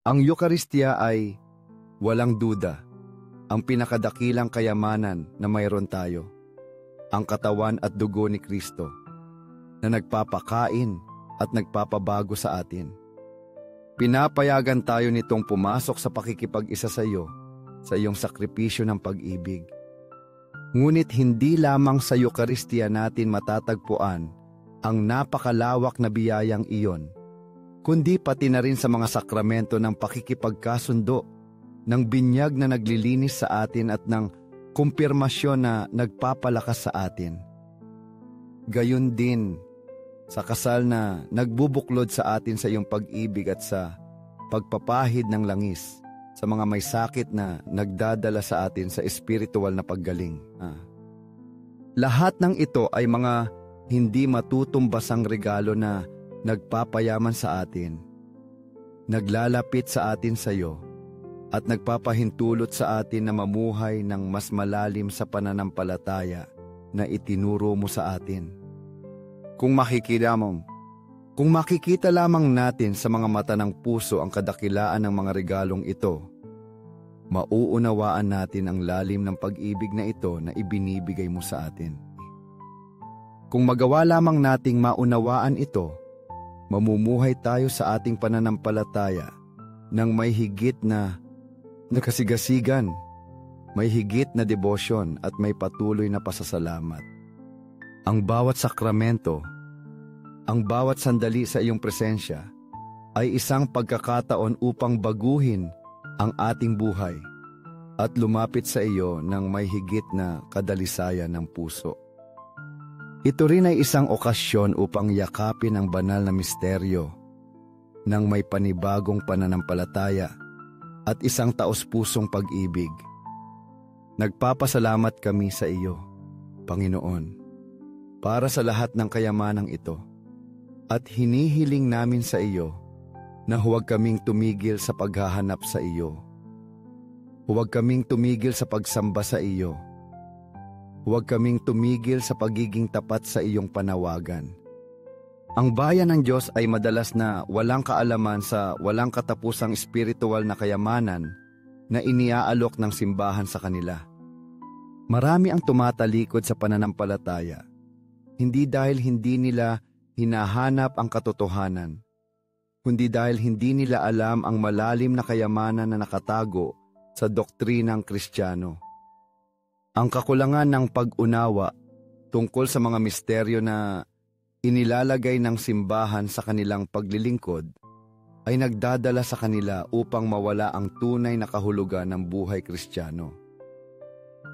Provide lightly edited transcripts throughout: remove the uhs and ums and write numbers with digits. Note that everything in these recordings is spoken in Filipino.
Ang Eucharistia ay, walang duda, ang pinakadakilang kayamanan na mayroon tayo. Ang katawan at dugo ni Kristo na nagpapakain at nagpapabago sa atin. Pinapayagan tayo nitong pumasok sa pakikipag-isa sa iyo, sa iyong sakripisyo ng pag-ibig. Ngunit hindi lamang sa Eucharistia natin matatagpuan ang napakalawak na biyayang iyon, kundi pati na rin sa mga sakramento ng pakikipagkasundo, ng binyag na naglilinis sa atin at ng kumpirmasyon na nagpapalakas sa atin. Gayon din sa kasal na nagbubuklod sa atin sa iyong pag-ibig at sa pagpapahid ng langis sa mga may sakit na nagdadala sa atin sa espiritual na paggaling. Lahat ng ito ay mga hindi matutumbasang regalo na nagpapayaman sa atin, naglalapit sa atin sa iyo, at nagpapahintulot sa atin na mamuhay ng mas malalim sa pananampalataya na itinuro mo sa atin. Kung makikita lamang natin sa mga mata ng puso ang kadakilaan ng mga regalong ito, mauunawaan natin ang lalim ng pag-ibig na ito na ibinibigay mo sa atin. Kung magawa lamang nating maunawaan ito, mamumuhay tayo sa ating pananampalataya ng may higit na nakasigasigan, may higit na debosyon at may patuloy na pasasalamat. Ang bawat sakramento, ang bawat sandali sa iyong presensya ay isang pagkakataon upang baguhin ang ating buhay at lumapit sa iyo ng may higit na kadalisayan ng puso. Ito rin ay isang okasyon upang yakapin ang banal na misteryo ng may panibagong pananampalataya at isang taos-pusong pag-ibig. Nagpapasalamat kami sa iyo, Panginoon, para sa lahat ng kayamanang ito, at hinihiling namin sa iyo na huwag kaming tumigil sa paghahanap sa iyo. Huwag kaming tumigil sa pagsamba sa iyo. Huwag kaming tumigil sa pagiging tapat sa iyong panawagan. Ang bayan ng Diyos ay madalas na walang kaalaman sa walang katapusang espiritual na kayamanan na iniaalok ng simbahan sa kanila. Marami ang tumatalikod sa pananampalataya, hindi dahil hindi nila hinahanap ang katotohanan, kundi dahil hindi nila alam ang malalim na kayamanan na nakatago sa doktrinang Kristiyano. Ang kakulangan ng pag-unawa tungkol sa mga misteryo na inilalagay ng simbahan sa kanilang paglilingkod ay nagdadala sa kanila upang mawala ang tunay na kahulugan ng buhay Kristiyano.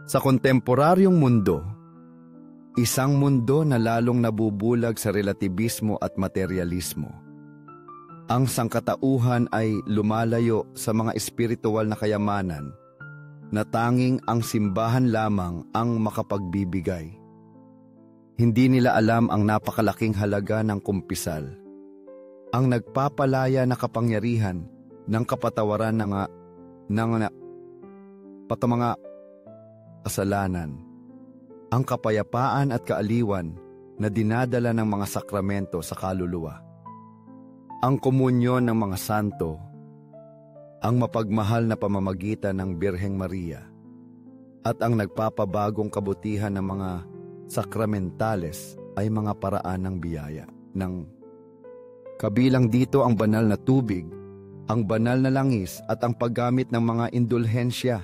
Sa kontemporaryong mundo, isang mundo na lalong nabubulag sa relatibismo at materialismo, ang sangkatauhan ay lumalayo sa mga espiritual na kayamanan na tanging ang simbahan lamang ang makapagbibigay. Hindi nila alam ang napakalaking halaga ng kumpisal, ang nagpapalaya na kapangyarihan ng kapatawaran ng mga kasalanan, ang kapayapaan at kaaliwan na dinadala ng mga sakramento sa kaluluwa, ang komunyon ng mga santo, ang mapagmahal na pamamagitan ng Birheng Maria, at ang nagpapabagong kabutihan ng mga sakramentales ay mga paraan ng biyaya. Kabilang dito ang banal na tubig, ang banal na langis at ang paggamit ng mga indulhensya.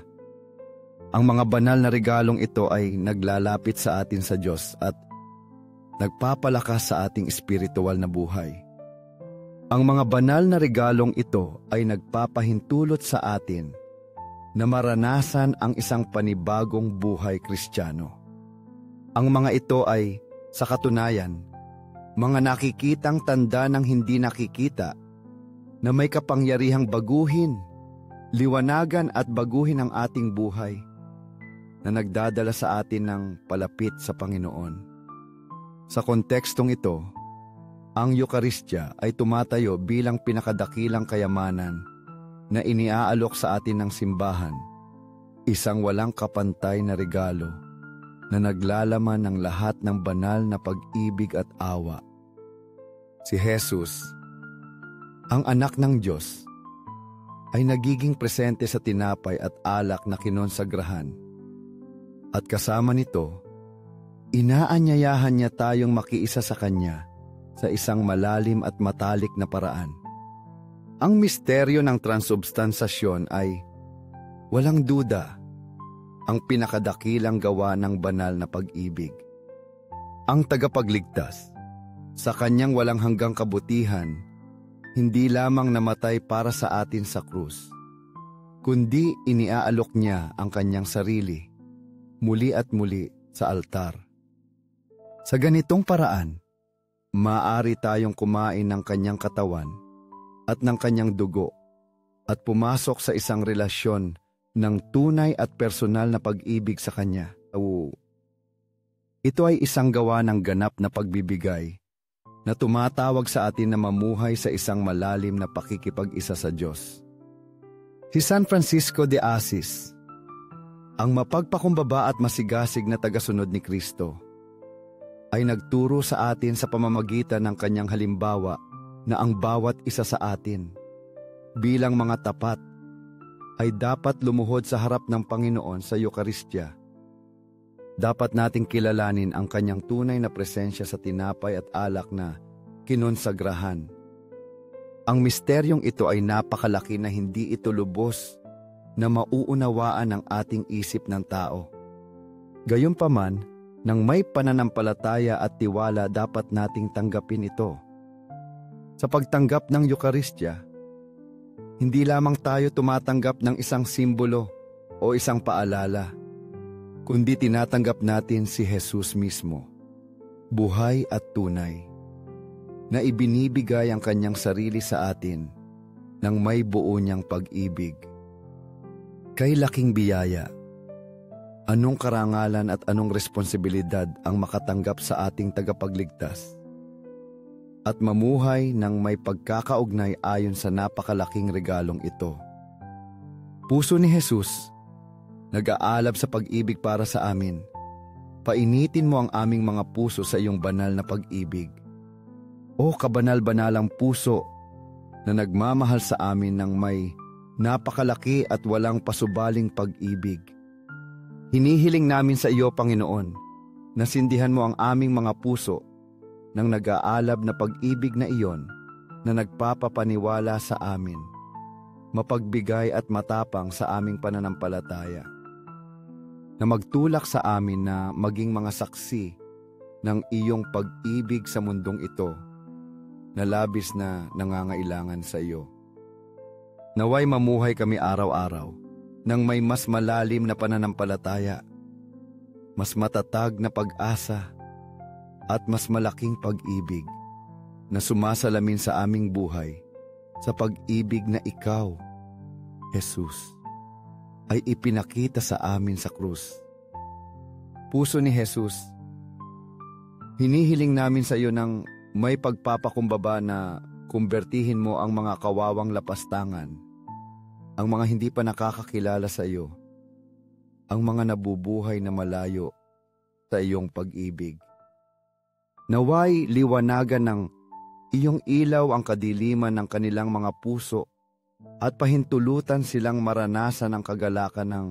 Ang mga banal na regalong ito ay naglalapit sa atin sa Diyos at nagpapalakas sa ating espiritual na buhay. Ang mga banal na regalong ito ay nagpapahintulot sa atin na maranasan ang isang panibagong buhay Kristiyano. Ang mga ito ay, sa katunayan, mga nakikitang tanda ng hindi nakikita na may kapangyarihang baguhin, liwanagan at baguhin ang ating buhay na nagdadala sa atin ng palapit sa Panginoon. Sa kontekstong ito, ang Eucharistia ay tumatayo bilang pinakadakilang kayamanan na iniaalok sa atin ng simbahan, isang walang kapantay na regalo na naglalaman ng lahat ng banal na pag-ibig at awa. Si Jesus, ang anak ng Diyos, ay nagiging presente sa tinapay at alak na kinonsagrahan. At kasama nito, inaanyayahan niya tayong makiisa sa Kanya sa isang malalim at matalik na paraan. Ang misteryo ng transubstansasyon ay, walang duda, ang pinakadakilang gawa ng banal na pag-ibig. Ang tagapagligtas, sa Kanyang walang hanggang kabutihan, hindi lamang namatay para sa atin sa krus, kundi iniaalok niya ang Kanyang sarili, muli at muli sa altar. Sa ganitong paraan, maaari tayong kumain ng Kanyang katawan at ng Kanyang dugo at pumasok sa isang relasyon ng tunay at personal na pag-ibig sa Kanya. Ito ay isang gawa ng ganap na pagbibigay na tumatawag sa atin na mamuhay sa isang malalim na pakikipag-isa sa Diyos. Si San Francisco de Assis, ang mapagpakumbaba at masigasig na tagasunod ni Kristo, ay nagturo sa atin sa pamamagitan ng kanyang halimbawa na ang bawat isa sa atin, bilang mga tapat, ay dapat lumuhod sa harap ng Panginoon sa Eukaristya. Dapat nating kilalanin ang Kanyang tunay na presensya sa tinapay at alak na kinonsagrahan. Ang misteryong ito ay napakalaki na hindi ito lubos na mauunawaan ng ating isip ng tao. Gayunpaman, nang may pananampalataya at tiwala, dapat nating tanggapin ito. Sa pagtanggap ng Eukaristya, hindi lamang tayo tumatanggap ng isang simbolo o isang paalala, kundi tinatanggap natin si Jesus mismo, buhay at tunay, na ibinibigay ang Kanyang sarili sa atin ng may buo niyang pag-ibig. Kay laking biyaya, anong karangalan at anong responsibilidad ang makatanggap sa ating tagapagligtas at mamuhay ng may pagkakaugnay ayon sa napakalaking regalong ito. Puso ni Jesus, nag-aalab sa pag-ibig para sa amin. Painitin mo ang aming mga puso sa iyong banal na pag-ibig. O kabanal-banalang puso na nagmamahal sa amin ng may napakalaki at walang pasubaling pag-ibig. Hinihiling namin sa iyo, Panginoon, na sindihan mo ang aming mga puso ng nag-aalab na pag-ibig na iyon na nagpapapaniwala sa amin, mapagbigay at matapang sa aming pananampalataya, na magtulak sa amin na maging mga saksi ng iyong pag-ibig sa mundong ito na labis na nangangailangan sa iyo. Naway mamuhay kami araw-araw ng may mas malalim na pananampalataya, mas matatag na pag-asa at mas malaking pag-ibig na sumasalamin sa aming buhay sa pag-ibig na ikaw, Jesus, ay ipinakita sa amin sa krus. Puso ni Jesus, hinihiling namin sa iyo ng may pagpapakumbaba na kumbertihin mo ang mga kawawang lapastangan, ang mga hindi pa nakakakilala sa iyo, ang mga nabubuhay na malayo sa iyong pag-ibig. Naway liwanagan ng iyong ilaw ang kadiliman ng kanilang mga puso at pahintulutan silang maranasan ang kagalakan ng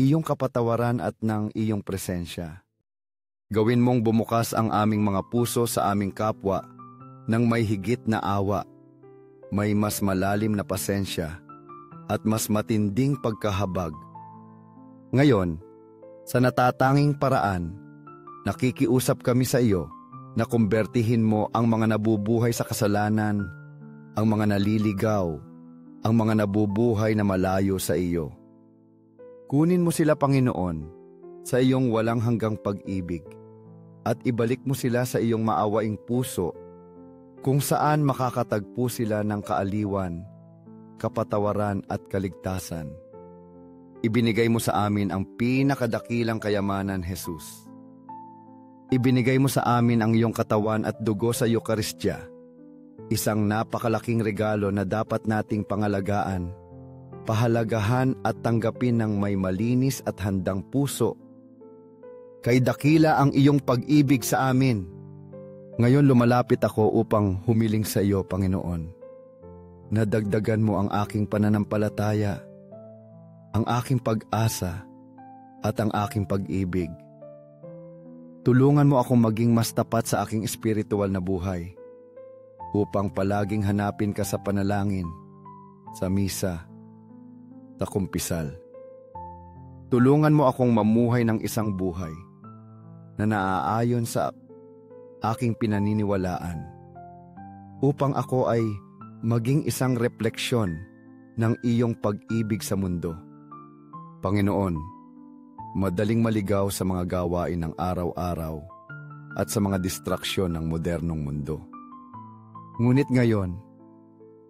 iyong kapatawaran at ng iyong presensya. Gawin mong bumukas ang aming mga puso sa aming kapwa ng may higit na awa, may mas malalim na pasensya at mas matinding pagkahabag. Ngayon, sa natatanging paraan, nakikiusap kami sa iyo na kumbertihin mo ang mga nabubuhay sa kasalanan, ang mga naliligaw, ang mga nabubuhay na malayo sa iyo. Kunin mo sila, Panginoon, sa iyong walang hanggang pag-ibig at ibalik mo sila sa iyong maawaing puso kung saan makakatagpo sila ng kaaliwan, kapatawaran at kaligtasan. Ibinigay mo sa amin ang pinakadakilang kayamanan, Jesus. Ibinigay mo sa amin ang iyong katawan at dugo sa Eukaristya, isang napakalaking regalo na dapat nating pangalagaan, pahalagahan at tanggapin ng may malinis at handang puso. Kay dakila ang iyong pag-ibig sa amin. Ngayon lumalapit ako upang humiling sa iyo, Panginoon. Nadagdagan mo ang aking pananampalataya, ang aking pag-asa at ang aking pag-ibig. Tulungan mo akong maging mas tapat sa aking espiritual na buhay upang palaging hanapin ka sa panalangin, sa misa, sa kumpisal. Tulungan mo akong mamuhay ng isang buhay na naaayon sa aking pinaniniwalaan upang ako ay maging isang refleksyon ng iyong pag-ibig sa mundo. Panginoon, madaling maligaw sa mga gawain ng araw-araw at sa mga distraksyon ng modernong mundo. Ngunit ngayon,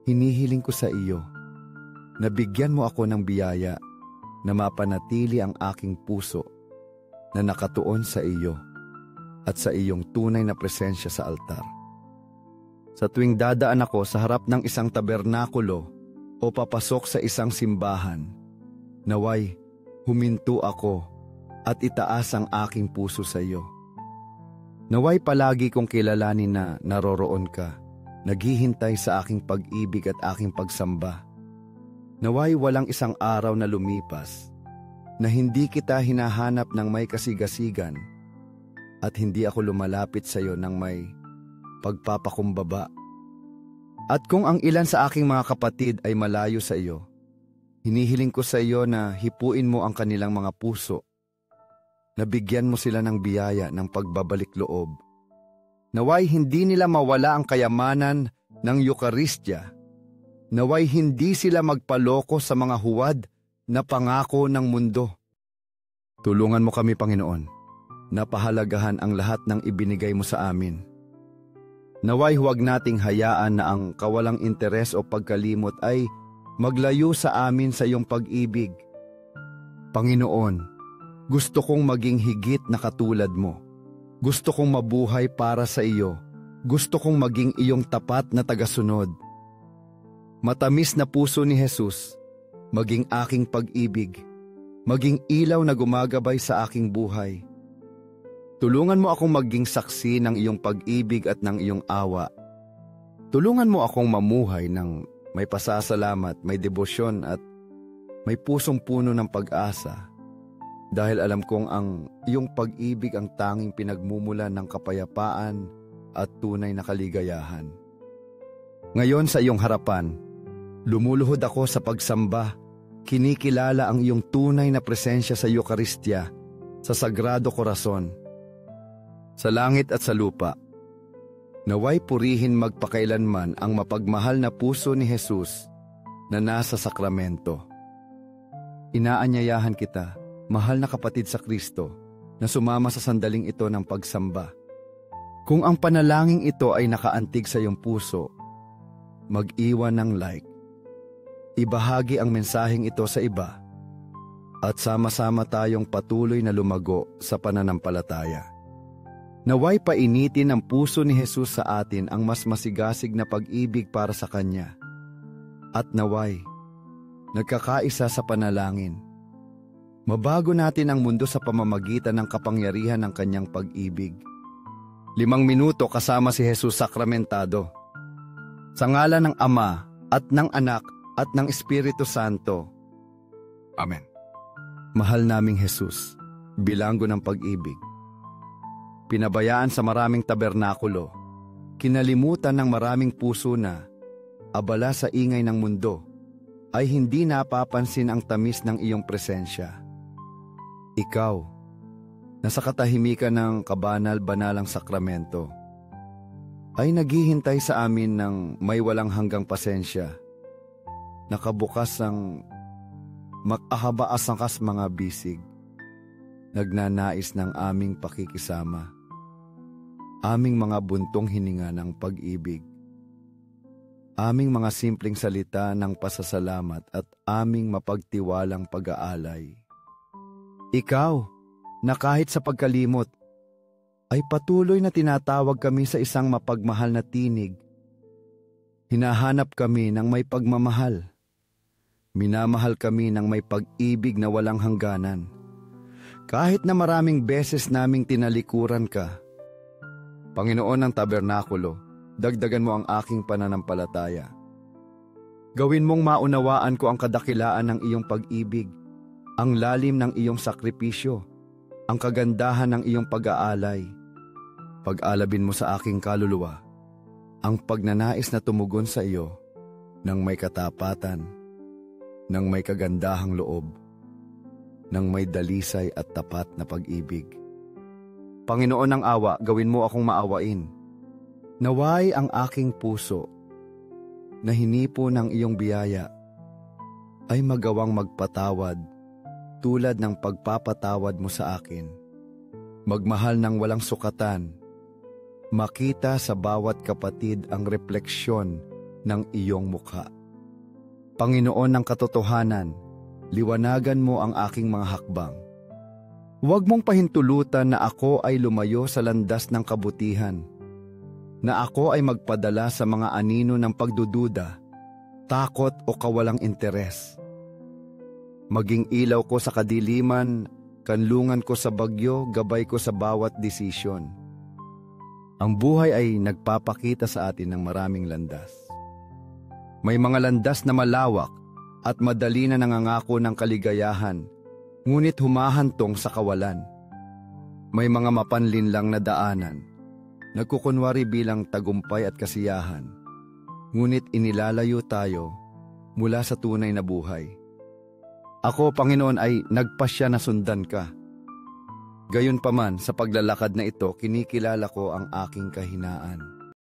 hinihiling ko sa iyo na bigyan mo ako ng biyaya na mapanatili ang aking puso na nakatuon sa iyo at sa iyong tunay na presensya sa altar. Sa tuwing dadaan ako sa harap ng isang tabernakulo o papasok sa isang simbahan, naway huminto ako at itaas ang aking puso sa iyo. Naway palagi kong kilalanin na naroroon ka, naghihintay sa aking pag-ibig at aking pagsamba. Naway walang isang araw na lumipas na hindi kita hinahanap ng may kasigasigan at hindi ako lumalapit sa iyo ng may pagpapakumbaba. At kung ang ilan sa aking mga kapatid ay malayo sa iyo, hinihiling ko sa iyo na hipuin mo ang kanilang mga puso, na bigyan mo sila ng biyaya ng pagbabalik loob. Naway hindi nila mawala ang kayamanan ng Eukaristya. Naway hindi sila magpaloko sa mga huwad na pangako ng mundo. Tulungan mo kami, Panginoon, na pahalagahan ang lahat ng ibinigay mo sa amin. Naway huwag nating hayaan na ang kawalang interes o pagkalimot ay maglayo sa amin sa iyong pag-ibig. Panginoon, gusto kong maging higit na katulad mo. Gusto kong mabuhay para sa iyo. Gusto kong maging iyong tapat na tagasunod. Matamis na puso ni Jesus, maging aking pag-ibig, maging ilaw na gumagabay sa aking buhay. Tulungan mo akong maging saksi ng iyong pag-ibig at ng iyong awa. Tulungan mo akong mamuhay ng may pasasalamat, may debosyon at may pusong puno ng pag-asa. Dahil alam kong ang iyong pag-ibig ang tanging pinagmumulan ng kapayapaan at tunay na kaligayahan. Ngayon sa iyong harapan, lumuluhod ako sa pagsamba, kinikilala ang iyong tunay na presensya sa Eukaristya, sa Sagrado Corazon, sa langit at sa lupa. Naway purihin magpakailanman ang mapagmahal na puso ni Jesus na nasa sakramento. Inaanyayahan kita, mahal na kapatid sa Kristo, na sumama sa sandaling ito ng pagsamba. Kung ang panalangin ito ay nakaantig sa iyong puso, mag-iwan ng like. Ibahagi ang mensaheng ito sa iba at sama-sama tayong patuloy na lumago sa pananampalataya. Naway painitin ang puso ni Jesus sa atin ang mas masigasig na pag-ibig para sa Kanya. At naway, nagkakaisa sa panalangin. Mabago natin ang mundo sa pamamagitan ng kapangyarihan ng Kanyang pag-ibig. 5 minuto kasama si Jesus sakramentado. Sa ngalan ng Ama at ng Anak at ng Espiritu Santo. Amen. Mahal naming Jesus, bilanggo ng pag-ibig. Pinabayaan sa maraming tabernakulo, kinalimutan ng maraming puso na, abala sa ingay ng mundo, ay hindi napapansin ang tamis ng iyong presensya. Ikaw, nasa katahimikan ng kabanal-banalang sakramento, ay naghihintay sa amin ng may walang hanggang pasensya, nakabukas ang makahaba-asakas mga bisig, nagnanais ng aming pakikisama, aming mga buntong hininga ng pag-ibig, aming mga simpleng salita ng pasasalamat at aming mapagtiwalang pag-aalay. Ikaw, na kahit sa pagkalimot, ay patuloy na tinatawag kami sa isang mapagmahal na tinig. Hinahanap kami ng may pagmamahal. Minamahal kami ng may pag-ibig na walang hangganan. Kahit na maraming beses naming tinalikuran ka, Panginoon ng tabernakulo, dagdagan mo ang aking pananampalataya. Gawin mong maunawaan ko ang kadakilaan ng iyong pag-ibig, ang lalim ng iyong sakripisyo, ang kagandahan ng iyong pag-aalay. Pag-alabin mo sa aking kaluluwa ang pagnanais na tumugon sa iyo ng may katapatan, ng may kagandahang loob, ng may dalisay at tapat na pag-ibig. Panginoon ng awa, gawin mo akong maawain. Naway ang aking puso na hinipo ng iyong biyaya ay magawang magpatawad tulad ng pagpapatawad mo sa akin. Magmahal ng walang sukatan, makita sa bawat kapatid ang refleksyon ng iyong mukha. Panginoon ng katotohanan, liwanagan mo ang aking mga hakbang. Huwag mong pahintulutan na ako ay lumayo sa landas ng kabutihan, na ako ay magpadala sa mga anino ng pagdududa, takot o kawalang interes. Maging ilaw ko sa kadiliman, kanlungan ko sa bagyo, gabay ko sa bawat desisyon. Ang buhay ay nagpapakita sa atin ng maraming landas. May mga landas na malawak at madali na nangangako ng kaligayahan, ngunit humahantong sa kawalan. May mga mapanlinlang na daanan, nagkukunwari bilang tagumpay at kasiyahan, ngunit inilalayo tayo mula sa tunay na buhay. Ako, Panginoon, ay nagpasya na sundan ka. Gayunpaman, sa paglalakad na ito, kinikilala ko ang aking kahinaan.